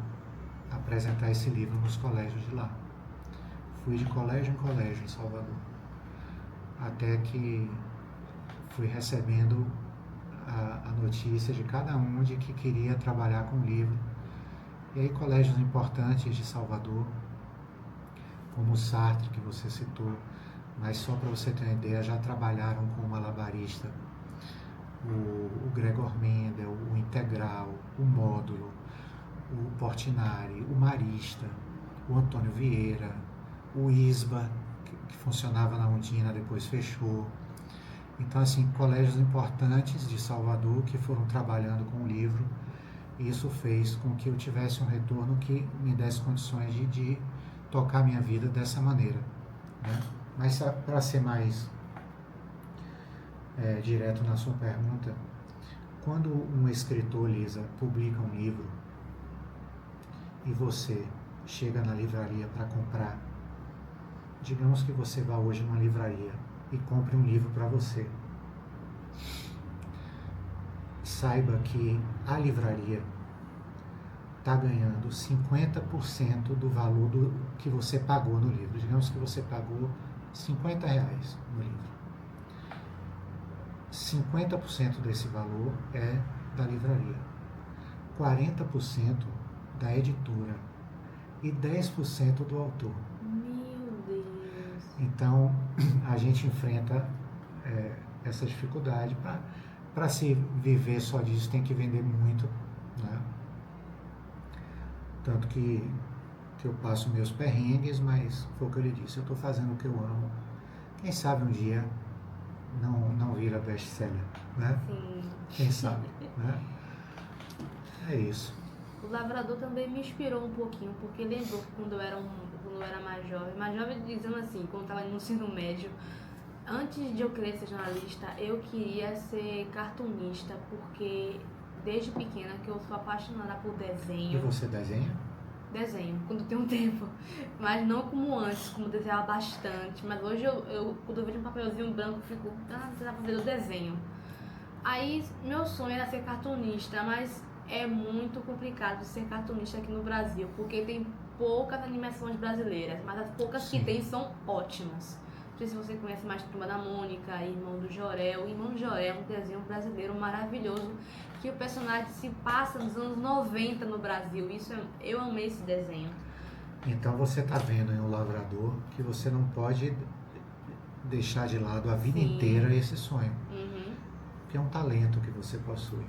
[SPEAKER 2] apresentar esse livro nos colégios de lá. Fui de colégio em colégio em Salvador, até que fui recebendo a notícia de cada um de que queria trabalhar com o livro. E aí colégios importantes de Salvador, como o Sartre, que você citou, mas só para você ter uma ideia, já trabalharam com o Malabarista, o Gregor Mendel, o Integral, o Módulo, o Portinari, o Marista, o Antônio Vieira, o ISBA, que funcionava na Undina, depois fechou. Então, assim, colégios importantes de Salvador que foram trabalhando com o livro, e isso fez com que eu tivesse um retorno que me desse condições de tocar minha vida dessa maneira, né? Mas para ser mais direto na sua pergunta, quando um escritor, Lisa, publica um livro, e você chega na livraria para comprar, digamos que você vá hoje numa livraria e compre um livro para você. Saiba que a livraria está ganhando 50% do valor que você pagou no livro. Digamos que você pagou R$ 50 no livro. 50% desse valor é da livraria, 40% da editora e 10% do autor.
[SPEAKER 1] Meu Deus.
[SPEAKER 2] Então, a gente enfrenta essa dificuldade. Para se viver só disso, tem que vender muito, né? Tanto que eu passo meus perrengues, mas foi o que eu lhe disse, eu estou fazendo o que eu amo. Quem sabe um dia não vira best-seller, né?
[SPEAKER 1] Sim.
[SPEAKER 2] Quem sabe, né? É isso.
[SPEAKER 1] O Lavrador também me inspirou um pouquinho, porque lembrou que quando eu era mais jovem dizendo assim, quando eu estava no ensino médio, antes de eu querer ser jornalista, eu queria ser cartunista, porque desde pequena que eu sou apaixonada por desenho.
[SPEAKER 2] E você desenha?
[SPEAKER 1] Desenho, quando tem um tempo, mas não como antes, como desenhava bastante. Mas hoje quando eu vejo um papelzinho branco, eu fico, você tá fazendo desenho. Aí meu sonho era ser cartunista, mas é muito complicado ser cartunista aqui no Brasil, porque tem poucas animações brasileiras, mas as poucas que tem são ótimas. Não sei se você conhece mais Turma da Mônica, Irmão do Jorel. Irmão do Jorel é um desenho brasileiro maravilhoso, que o personagem se passa nos anos 90 no Brasil. Eu amei esse desenho.
[SPEAKER 2] Então você está vendo em O Lavrador que você não pode deixar de lado a vida inteira esse sonho. Porque é um talento que você possui.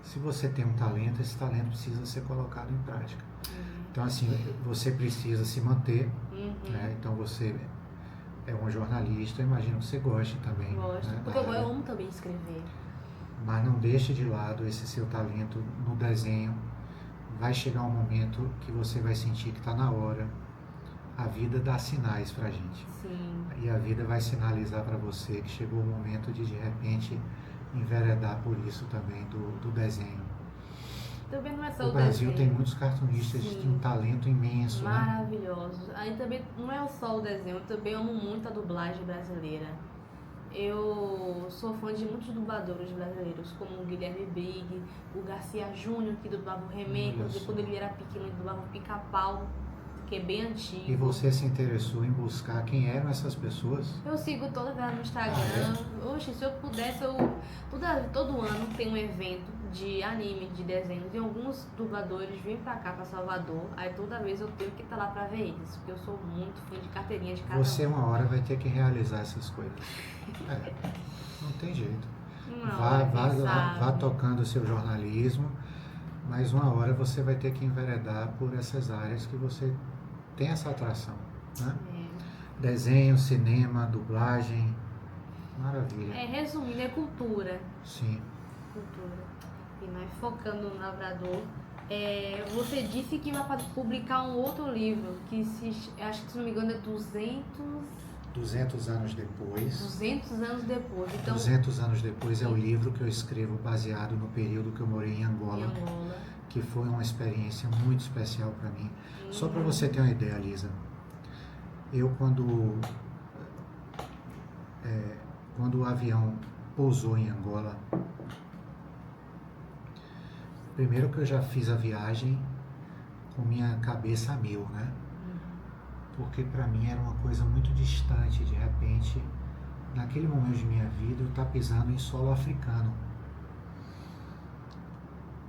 [SPEAKER 2] Se você tem um talento, esse talento precisa ser colocado em prática. Então, assim, você precisa se manter, né? Então você é um jornalista, imagino que você goste também.
[SPEAKER 1] Gosto,
[SPEAKER 2] né?
[SPEAKER 1] porque eu amo também escrever.
[SPEAKER 2] Mas não deixe de lado esse seu talento no desenho. Vai chegar um momento que você vai sentir que está na hora. A vida dá sinais pra gente.
[SPEAKER 1] Sim.
[SPEAKER 2] E a vida vai sinalizar para você que chegou o momento de repente, enveredar por isso também do desenho.
[SPEAKER 1] Também não é só
[SPEAKER 2] o
[SPEAKER 1] o
[SPEAKER 2] Brasil
[SPEAKER 1] desenho.
[SPEAKER 2] tem muitos cartunistas que têm um talento imenso,
[SPEAKER 1] maravilhosos. Né? Aí também não é só o desenho, eu também amo muito a dublagem brasileira. Eu sou fã de muitos dubladores brasileiros, como o Guilherme Briggs, o Garcia Júnior, que dublava o He-Man, quando ele era pequeno, ele dublava o Pica-Pau, que é bem antigo.
[SPEAKER 2] E você se interessou em buscar quem eram essas pessoas?
[SPEAKER 1] Eu sigo todas elas no Instagram. Oxe, se eu pudesse, todo ano tem um evento de anime, de desenhos, e alguns dubladores vêm pra cá, pra Salvador. Aí toda vez eu tenho que estar lá pra ver eles, porque eu sou muito fã de carteirinha de cada
[SPEAKER 2] Você uma hora vai ter que realizar essas coisas. Não tem jeito. Vá tocando o seu jornalismo, mas uma hora você vai ter que enveredar por essas áreas que você tem essa atração, né? Desenho, cinema, dublagem, maravilha.
[SPEAKER 1] Resumindo, é cultura.
[SPEAKER 2] Sim.
[SPEAKER 1] Cultura. E mais focando no Lavrador, você disse que vai publicar um outro livro, que acho que se não me engano é
[SPEAKER 2] 200 anos depois.
[SPEAKER 1] 200 anos depois. Então,
[SPEAKER 2] 200 anos depois é o livro que eu escrevo baseado no período que eu morei em Angola. Que foi uma experiência muito especial para mim. Só para você ter uma ideia, Lisa, eu quando o avião pousou em Angola, primeiro que eu já fiz a viagem com minha cabeça a mil, né? Porque para mim era uma coisa muito distante, de repente, naquele momento de minha vida, eu estar pisando em solo africano,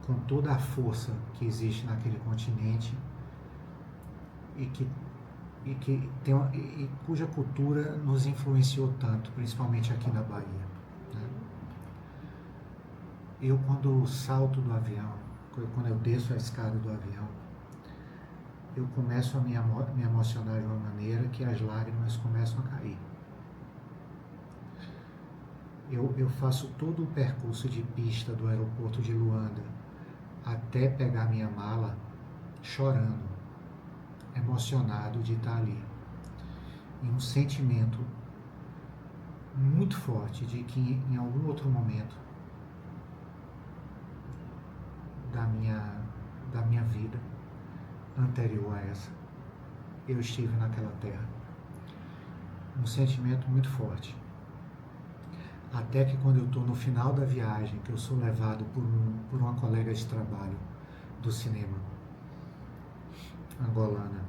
[SPEAKER 2] com toda a força que existe naquele continente e cuja cultura nos influenciou tanto, principalmente aqui na Bahia. Né? Eu, quando salto do avião, quando eu desço a escada do avião, eu começo a me emocionar de uma maneira que as lágrimas começam a cair. Eu faço todo o percurso de pista do aeroporto de Luanda até pegar minha mala chorando, emocionado de estar ali. E um sentimento muito forte de que em algum outro momento da minha vida anterior a essa, eu estive naquela terra. Um sentimento muito forte. Até que quando eu estou no final da viagem, que eu sou levado por uma colega de trabalho do cinema, angolana,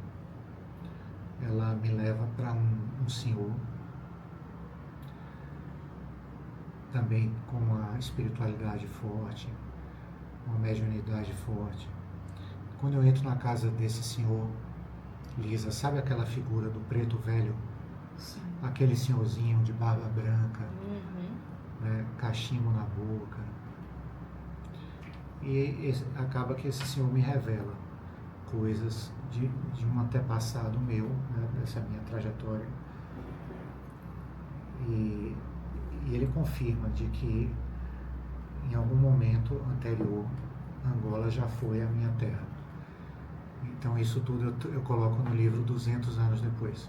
[SPEAKER 2] ela me leva para um senhor, também com uma espiritualidade forte, uma mediunidade forte. Quando eu entro na casa desse senhor, Lisa, sabe aquela figura do preto velho?
[SPEAKER 1] Sim.
[SPEAKER 2] Aquele senhorzinho de barba branca,
[SPEAKER 1] Uhum.
[SPEAKER 2] né, cachimbo na boca. E acaba que esse senhor me revela coisas de um antepassado meu, né, dessa minha trajetória. E ele confirma de que em algum momento anterior, Angola já foi a minha terra. Então isso tudo eu coloco no livro 200 anos depois.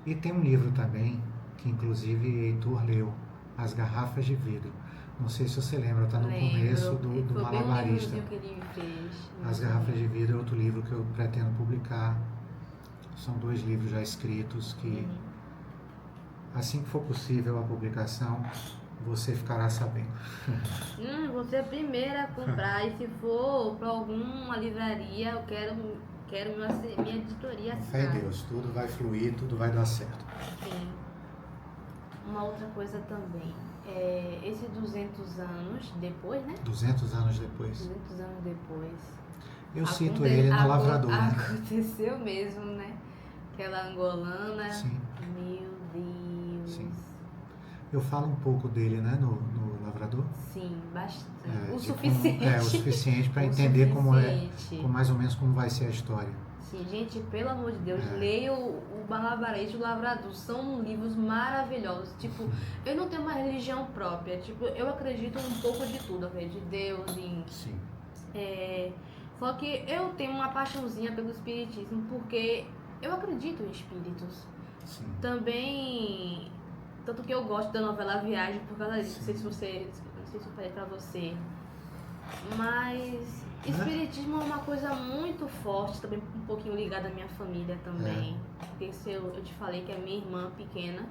[SPEAKER 2] E tem um livro também, que inclusive Heitor leu, As Garrafas de Vidro. Não sei se você lembra, está no começo do Malabarista.
[SPEAKER 1] Que ele me fez.
[SPEAKER 2] As Garrafas de Vidro é outro livro que eu pretendo publicar. São 2 livros já escritos que, assim que for possível a publicação, você ficará sabendo.
[SPEAKER 1] Você é a primeira a comprar. E se for para alguma livraria, eu quero minha editoria
[SPEAKER 2] Com fé em
[SPEAKER 1] assinada.
[SPEAKER 2] Deus, tudo vai fluir, tudo vai dar certo.
[SPEAKER 1] Sim. Uma outra coisa também. Esse 200 anos depois, né?
[SPEAKER 2] 200 anos depois.
[SPEAKER 1] 200 anos depois.
[SPEAKER 2] Eu cito ele no Lavrador. Né?
[SPEAKER 1] Aconteceu mesmo, né? Aquela angolana.
[SPEAKER 2] Sim.
[SPEAKER 1] Meu Deus.
[SPEAKER 2] Sim. Eu falo um pouco dele, né, no Lavrador.
[SPEAKER 1] Sim, bastante. O
[SPEAKER 2] o suficiente para entender como mais ou menos como vai ser a história.
[SPEAKER 1] Sim, gente, pelo amor de Deus, leia o Malabarista e o Lavrador. São livros maravilhosos. Tipo, eu não tenho uma religião própria. Tipo, eu acredito em um pouco de tudo. Eu acredito em Deus, em...
[SPEAKER 2] Sim.
[SPEAKER 1] Só que eu tenho uma paixãozinha pelo espiritismo, porque eu acredito em espíritos.
[SPEAKER 2] Sim.
[SPEAKER 1] Também... Tanto que eu gosto da novela Viagem por causa disso.
[SPEAKER 2] Sim.
[SPEAKER 1] Não sei se eu falei pra você. Mas espiritismo é uma coisa muito forte, também um pouquinho ligada à minha família também. Porque se eu te falei que a minha irmã pequena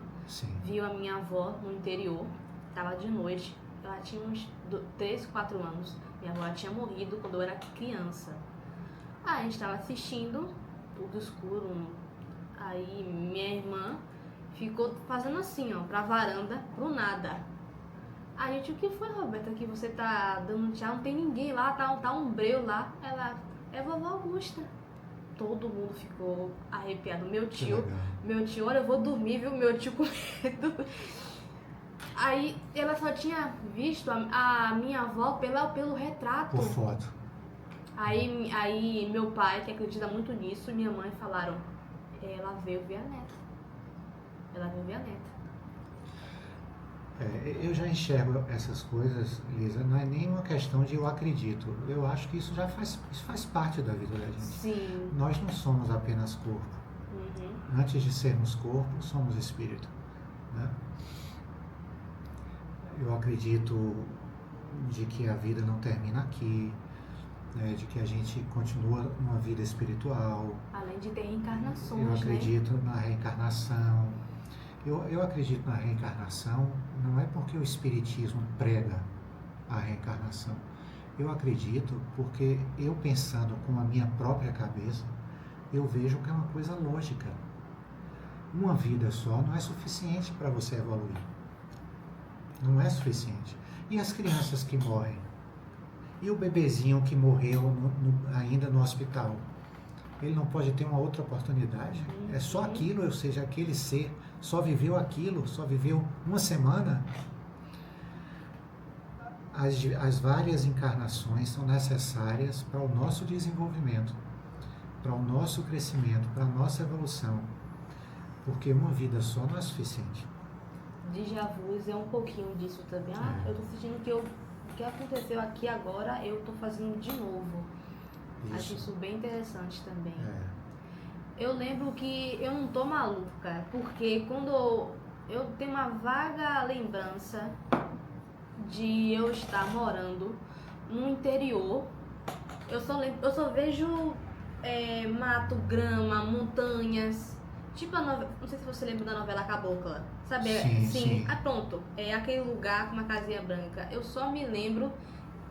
[SPEAKER 1] viu a minha avó no interior, tava de noite, ela tinha uns 3, 4 anos. Minha avó tinha morrido quando eu era criança. Aí a gente tava assistindo, tudo escuro. Aí minha irmã ficou fazendo assim, ó, pra varanda, pro nada. A gente, o que foi, Roberta, que você tá dando tchau? Não tem ninguém lá, tá um breu lá. Ela, é vovó Augusta. Todo mundo ficou arrepiado. Meu tio, olha, eu vou dormir, viu? Meu tio com medo. Aí ela só tinha visto a minha avó pelo retrato.
[SPEAKER 2] Por foto.
[SPEAKER 1] Aí meu pai, que acredita muito nisso, e minha mãe falaram, ela veio ver a neta.
[SPEAKER 2] Eu já enxergo essas coisas, Lisa, não é nem uma questão de eu acredito. Eu acho que isso faz parte da vida da gente.
[SPEAKER 1] Sim.
[SPEAKER 2] Nós não somos apenas corpo. Antes de sermos corpo, somos espírito. Né? Eu acredito de que a vida não termina aqui, né? De que a gente continua numa vida espiritual.
[SPEAKER 1] Além de ter reencarnações,
[SPEAKER 2] eu acredito na reencarnação. Eu acredito na reencarnação não é porque o espiritismo prega a reencarnação. Eu acredito porque eu, pensando com a minha própria cabeça, eu vejo que é uma coisa lógica. Uma vida só não é suficiente para você evoluir. Não é suficiente. E as crianças que morrem? E o bebezinho que morreu ainda no hospital? Ele não pode ter uma outra oportunidade? É só aquilo, ou seja, aquele ser só viveu aquilo, só viveu uma semana? As várias encarnações são necessárias para o nosso desenvolvimento, para o nosso crescimento, para a nossa evolução, porque uma vida só não é suficiente.
[SPEAKER 1] Déjà vu é um pouquinho disso também. Eu tô sentindo que o que aconteceu aqui agora, eu tô fazendo de novo. Acho isso bem interessante também. Eu lembro que eu não tô maluca, porque quando eu tenho uma vaga lembrança de eu estar morando no interior Eu só vejo mato, grama, montanhas. Tipo a novela. Não sei se você lembra da novela Cabocla. Sabe?
[SPEAKER 2] Sim.
[SPEAKER 1] Ah, pronto. É aquele lugar com uma casinha branca. Eu só me lembro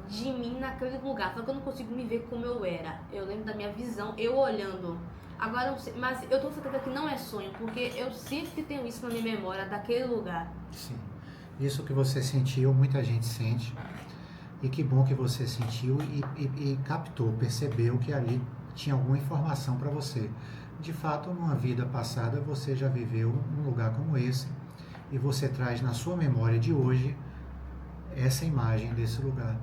[SPEAKER 1] de mim naquele lugar. Só que eu não consigo me ver como eu era. Eu lembro da minha visão, eu olhando. Agora eu não sei, mas eu tô certeza que não é sonho, porque eu sinto que tenho isso na minha memória daquele lugar.
[SPEAKER 2] Sim. Isso que você sentiu, muita gente sente. E que bom que você sentiu e captou, percebeu que ali tinha alguma informação para você. De fato, numa vida passada, você já viveu um lugar como esse e você traz na sua memória de hoje essa imagem desse lugar,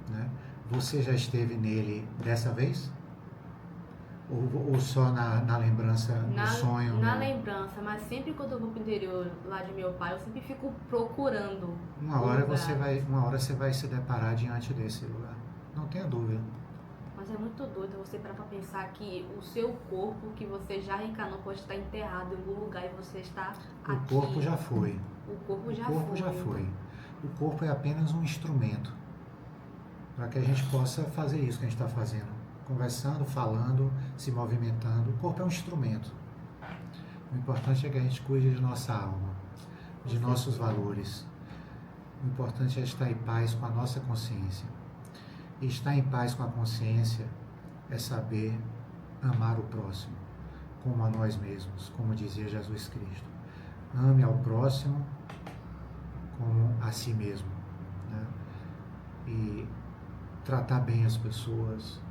[SPEAKER 2] né? Você já esteve nele dessa vez? Ou só na lembrança, no sonho?
[SPEAKER 1] Na lembrança, mas sempre quando eu vou pro interior lá de meu pai, eu sempre fico procurando.
[SPEAKER 2] Uma hora você vai se deparar diante desse lugar. Não tenha dúvida.
[SPEAKER 1] Mas é muito doido você parar pra pensar que o seu corpo, que você já reencarnou, pode estar enterrado em algum lugar e você está aqui.
[SPEAKER 2] O corpo já foi.
[SPEAKER 1] O corpo já foi.
[SPEAKER 2] O corpo é apenas um instrumento para que a gente possa fazer isso que a gente está fazendo. Conversando, falando, se movimentando. O corpo é um instrumento. O importante é que a gente cuide de nossa alma, de nossos valores. O importante é estar em paz com a nossa consciência. E estar em paz com a consciência é saber amar o próximo, como a nós mesmos, como dizia Jesus Cristo. Ame ao próximo como a si mesmo, né? E tratar bem as pessoas,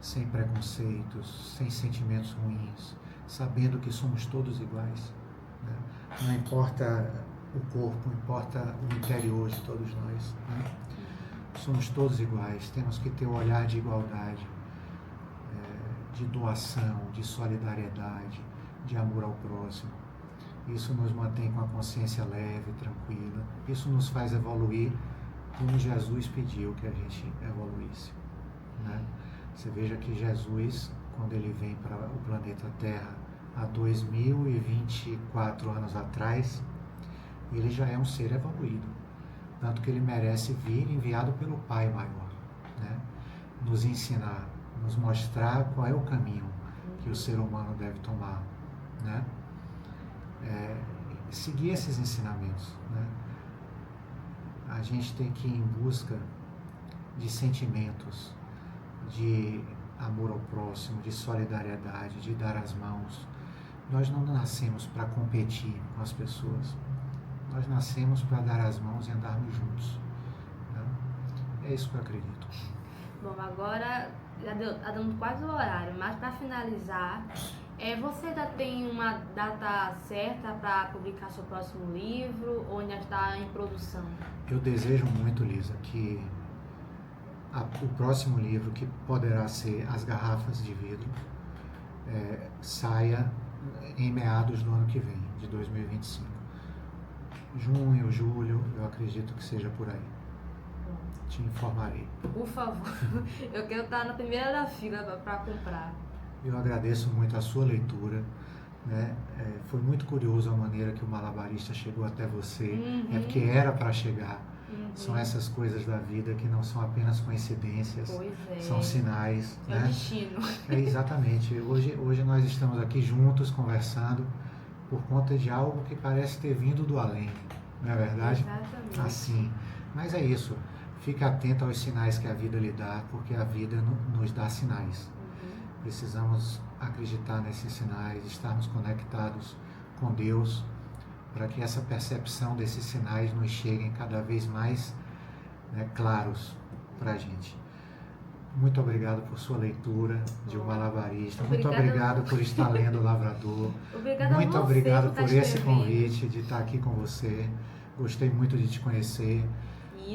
[SPEAKER 2] sem preconceitos, sem sentimentos ruins, sabendo que somos todos iguais, né? Não importa o corpo, importa o interior de todos nós, né? Somos todos iguais, temos que ter um olhar de igualdade, de doação, de solidariedade, de amor ao próximo. Isso nos mantém com a consciência leve, tranquila. Isso nos faz evoluir como Jesus pediu que a gente evoluísse, né? Você veja que Jesus, quando ele vem para o planeta Terra há 2024 anos atrás, ele já é um ser evoluído. Tanto que ele merece vir enviado pelo Pai maior, né? Nos ensinar, nos mostrar qual é o caminho que o ser humano deve tomar, né? Seguir esses ensinamentos, né? A gente tem que ir em busca de sentimentos, de amor ao próximo, de solidariedade, de dar as mãos. Nós não nascemos para competir com as pessoas. Nós nascemos para dar as mãos e andarmos juntos, né? É isso que eu acredito.
[SPEAKER 1] Bom, agora já tá dando quase o horário, mas para finalizar, você já tem uma data certa para publicar seu próximo livro ou ainda está em produção?
[SPEAKER 2] Eu desejo muito, Lisa, que o próximo livro, que poderá ser As Garrafas de Vidro, saia em meados do ano que vem, de 2025. Junho, julho, eu acredito que seja por aí. Te informarei.
[SPEAKER 1] Por favor, eu quero estar na primeira da fila para comprar.
[SPEAKER 2] Eu agradeço muito a sua leitura, né? Foi muito curioso a maneira que o malabarista chegou até você. É porque era para chegar. São essas coisas da vida que não são apenas coincidências, são sinais.
[SPEAKER 1] É, né? O destino.
[SPEAKER 2] Exatamente. Hoje nós estamos aqui juntos conversando por conta de algo que parece ter vindo do além, não é verdade?
[SPEAKER 1] Exatamente.
[SPEAKER 2] Assim. Mas é isso. Fique atento aos sinais que a vida lhe dá, porque a vida nos dá sinais. Precisamos acreditar nesses sinais, estarmos conectados com Deus, para que essa percepção desses sinais nos cheguem cada vez mais, né, claros para a gente. Muito obrigado por sua leitura de O Malabarista. Muito obrigado por estar lendo O Lavrador. Muito obrigado por esse convite de estar aqui com você. Gostei muito de te conhecer.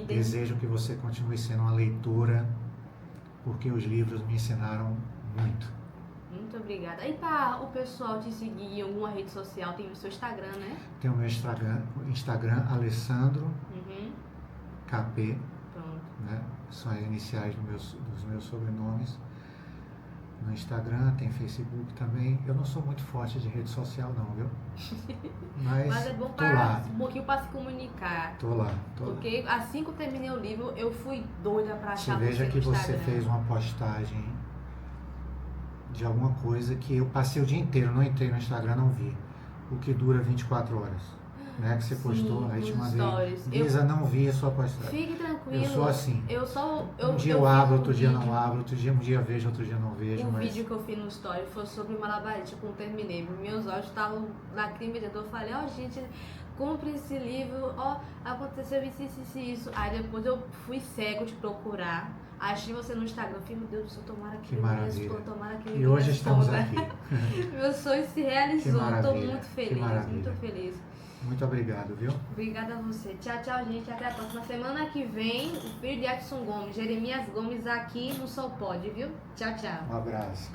[SPEAKER 2] Desejo que você continue sendo uma leitora, porque os livros me ensinaram muito.
[SPEAKER 1] Muito obrigada. E para o pessoal te seguir em alguma rede social, tem o seu Instagram, né?
[SPEAKER 2] Tem o meu Instagram Alessandro KP.
[SPEAKER 1] Pronto.
[SPEAKER 2] Né? São as iniciais dos meus sobrenomes. no Instagram, tem Facebook também. Eu não sou muito forte de rede social não, viu?
[SPEAKER 1] Mas é bom
[SPEAKER 2] tô lá.
[SPEAKER 1] um pouquinho para se comunicar.
[SPEAKER 2] Tô lá.
[SPEAKER 1] Porque assim que eu terminei o livro, eu fui doida para achar
[SPEAKER 2] você. Veja que
[SPEAKER 1] no
[SPEAKER 2] você
[SPEAKER 1] Instagram.
[SPEAKER 2] fez uma postagem de alguma coisa que eu passei o dia inteiro, não entrei no Instagram, não vi. O que dura 24 horas. Né, que você postou, aí te mandei. Lisa, não vi a sua postagem.
[SPEAKER 1] Fique tranquilo.
[SPEAKER 2] Eu sou assim.
[SPEAKER 1] Um
[SPEAKER 2] dia eu abro, outro dia não abro, um dia vejo, outro dia não vejo.
[SPEAKER 1] O vídeo que eu fiz no story foi sobre malabarista, quando terminei. Meus olhos estavam lacrimejando. Eu falei, gente, compre esse livro, aconteceu isso. Aí depois eu fui cego de procurar. Achei você no Instagram, filho, meu Deus do céu, tomara que
[SPEAKER 2] ele me responda,
[SPEAKER 1] tomara que
[SPEAKER 2] E hoje estamos aqui.
[SPEAKER 1] Meu sonho se realizou, estou muito feliz,
[SPEAKER 2] muito
[SPEAKER 1] feliz.
[SPEAKER 2] Muito obrigado, viu?
[SPEAKER 1] Obrigada a você. Tchau, gente. Até a próxima. Semana que vem, o filho de Edson Gomes, Jeremias Gomes, aqui no Sol Pode, viu? Tchau.
[SPEAKER 2] Um abraço.